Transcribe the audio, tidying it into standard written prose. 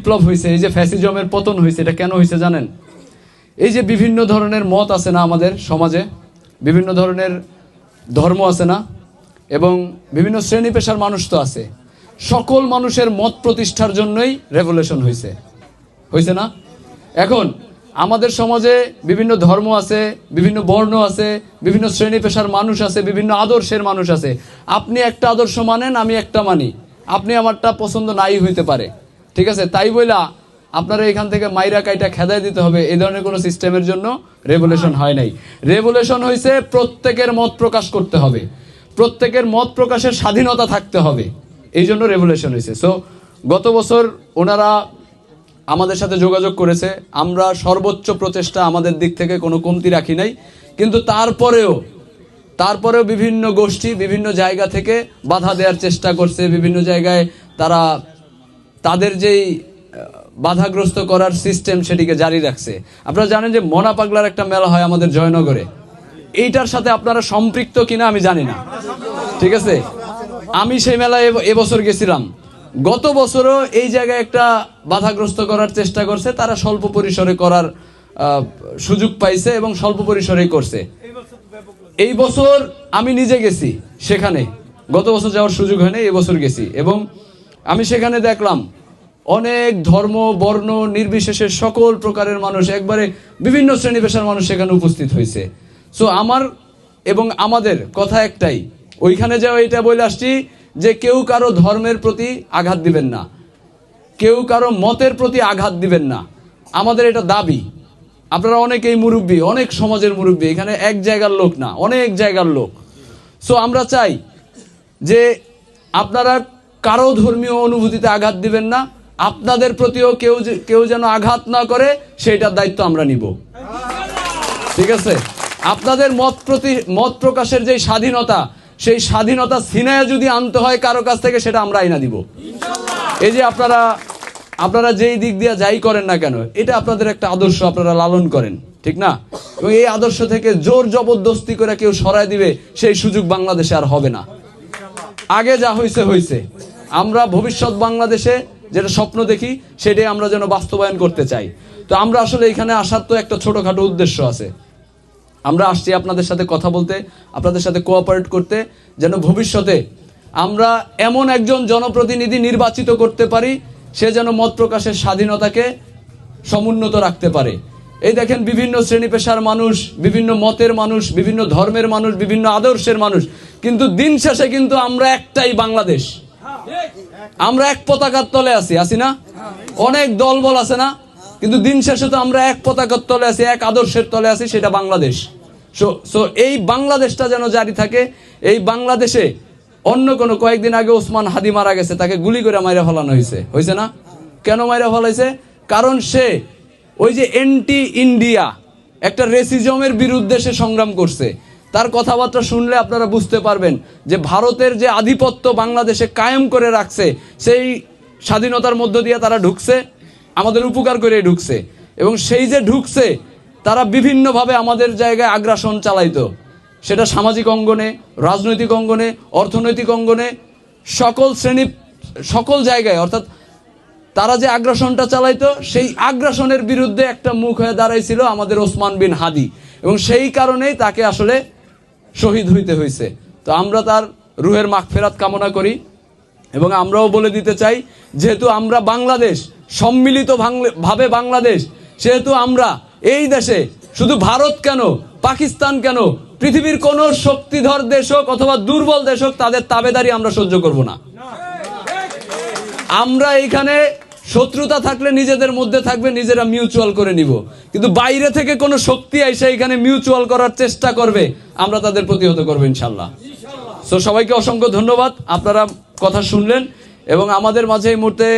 বিপ্লব হয়েছে, এই যে ফ্যাসিজমের পতন হয়েছে, এটা কেন হয়েছে জানেন? এই যে বিভিন্ন ধরনের মত আছে না আমাদের সমাজে, বিভিন্ন ধরনের ধর্ম আছে না, এবং বিভিন্ন শ্রেণী পেশার মানুষ তো আছে, সকল মানুষের মত প্রতিষ্ঠার জন্যই রেভলিউশন হয়েছে না? এখন আমাদের সমাজে বিভিন্ন ধর্ম আছে, বিভিন্ন বর্ণ আছে, বিভিন্ন শ্রেণী পেশার মানুষ আছে, বিভিন্ন আদর্শের মানুষ আছে। আপনি একটা আদর্শ মানেন, আমি একটা মানি, আপনি আমারটা পছন্দ নাই হইতে পারে, ঠিক আছে? তাই বইলা আপনারা এখান থেকে মাইরা কাইটা খেদাই দিতে হবে, এই ধরনের কোনো সিস্টেমের জন্য রেভলিউশন হয় নাই। রেভলিউশন হয়েছে প্রত্যেকের মত প্রকাশ করতে হবে, প্রত্যেকের মত প্রকাশের স্বাধীনতা থাকতে হবে, এই জন্য রেভলিউশন হয়েছে। সো গত বছর ওনারা আমাদের সাথে যোগাযোগ করেছে, আমরা সর্বোচ্চ প্রচেষ্টা আমাদের দিক থেকে কোনো কমতি রাখি নাই, কিন্তু তারপরেও বিভিন্ন গোষ্ঠী বিভিন্ন জায়গা থেকে বাধা দেওয়ার চেষ্টা করছে, বিভিন্ন জায়গায় তারা তাদের যেই বাধাগ্রস্ত করার সিস্টেম সেটিকে জারি রাখছে। আপনারা জানেন যে মনা পাগলার একটা মেলা হয় আমাদের জয়নগরে, এইটার সাথে আপনারা সম্পৃক্ত কিনা আমি জানি না, ঠিক আছে? আমি সেই মেলায় এবছর গেছিলাম, গত বছরও এই জায়গায় একটা বাধাগ্রস্ত করার চেষ্টা করছে, তারা স্বল্প পরিসরে করার সুযোগ পাইছে এবং স্বল্প পরিসরেই করছে। এই বছর আমি নিজে গেছি সেখানে, গত বছর যাওয়ার সুযোগ হয়নি, এই বছর গেছি, এবং আমি সেখানে দেখলাম অনেক ধর্ম বর্ণ নির্বিশেষে সকল প্রকারের মানুষ, একবারে বিভিন্ন শ্রেণী পেশার মানুষ সেখানে উপস্থিত হয়েছে। সো আমার এবং আমাদের কথা একটাই, ওইখানে যাও এটা বলে আসছি যে কেউ কারো ধর্মের প্রতি আঘাত দিবেন না, কেউ কারো মতের প্রতি আঘাত দিবেন না, আমাদের এটা দাবি। আপনারা অনেকেই মুরব্বী, অনেক সমাজের মুরব্বী, এখানে এক জায়গার লোক না, অনেক জায়গার লোক। সো আমরা চাই যে আপনারা কারো ধর্মীয় অনুভূতিতে আঘাত দিবেন না, আপনাদের প্রতিও কেউ যেন আঘাত না করে সেইটার দায়িত্ব আমরা নিব, ঠিক আছে? আপনাদের মত প্রকাশের যে স্বাধীনতা, সেই স্বাধীনতা ছিনায় যদি আনতে হয় কারো কাছ থেকে, সেটা আমরা আইনা দিব। এই যে আপনারা যেই দিক দিয়ে যাই করেন না কেন, এটা আপনাদের একটা আদর্শ, আপনারা লালন করেন, ঠিক না? এবং এই আদর্শ থেকে জোর জবরদস্তি করে কেউ সরায় দিবে, সেই সুযোগ বাংলাদেশে আর হবে না। আগে যা হয়েছে, আমরা ভবিষ্যৎ বাংলাদেশে যেটা স্বপ্ন দেখি সেটাই আমরা যেন বাস্তবায়ন করতে চাই। তো আমরা আসলে এখানে আসার তো একটা ছোটখাটো উদ্দেশ্য আছে, আমরা আসছি আপনাদের সাথে কথা বলতে, আপনাদের সাথে কোঅপারেট করতে, যেন ভবিষ্যতে আমরা এমন একজন জনপ্রতিনিধি নির্বাচিত করতে পারি, সে যেন মত প্রকাশের স্বাধীনতাকে সমুন্নত রাখতে পারে। এই দেখেন বিভিন্ন শ্রেণী পেশার মানুষ, বিভিন্ন মতের মানুষ, বিভিন্ন ধর্মের মানুষ, বিভিন্ন আদর্শের মানুষ, কিন্তু দিন শেষে কিন্তু আমরা একটাই বাংলাদেশ, আমরা এক পতাকার তলে আছি না? অনেক দলবল আছে না, কিন্তু দিন শেষে তো আমরা এক পতাকার তলে আছি, এক আদর্শের তলে আছি, সেটা বাংলাদেশ। সো এই বাংলাদেশটা যেন জারি থাকে। এই বাংলাদেশে অন্য কোনো, কয়েকদিন আগে ওসমান হাদি মারা গেছে, তাকে গুলি করে মাইরা ফেলানো হয়েছে না? কেন মাইরা ফেলাইছে? কারণ সে ওই যে এন্টি ইন্ডিয়া একটা রেসিজমের বিরুদ্ধে সে সংগ্রাম করছে। তার কথাবার্তা শুনলে আপনারা বুঝতে পারবেন যে ভারতের যে আধিপত্য বাংলাদেশে কায়েম করে রাখছে, সেই স্বাধীনতার মধ্য দিয়ে তারা ঢুকছে, আমাদের উপকার করে ঢুকছে, এবং সেই যে ঢুকছে তারা বিভিন্নভাবে আমাদের জায়গায় আগ্রাসন চালাইতো, সেটা সামাজিক অঙ্গনে, রাজনৈতিক অঙ্গনে, অর্থনৈতিক অঙ্গনে, সকল জায়গায়। অর্থাৎ তারা যে আগ্রাসনটা চালাইতো, সেই আগ্রাসনের বিরুদ্ধে একটা মুখ হয়ে দাঁড়াইছিল আমাদের ওসমান বিন হাদি, এবং সেই কারণেই তাকে আসলে শহীদ হইতে হয়েছে। তো আমরা তার রুহের মাগফিরাত কামনা করি, এবং আমরাও বলে দিতে চাই, যেহেতু আমরা বাংলাদেশ, সম্মিলিতভাবে বাংলাদেশ, সেহেতু আমরা এই দেশে শুধু ভারত কেন, পাকিস্তান কেন, পৃথিবীর কোন শক্তিধর দেশ হোক অথবা দুর্বল দেশ হোক, তাদের তাবেদারি আমরা সহ্য করব না। আমরা এইখানে শত্রুতা থাকলে নিজেদের মধ্যে থাকবে, নিজেরা মিউচুয়াল করে নিব, কিন্তু বাইরে থেকে কোনো শক্তি এসে এখানে মিউচুয়াল করার চেষ্টা করবে, আমরা তাদের প্রতিহত করবো ইনশাল্লাহ। সো সবাইকে অসংখ্য ধন্যবাদ, আপনারা কথা শুনলেন, এবং আমাদের মাঝে এই মুহূর্তে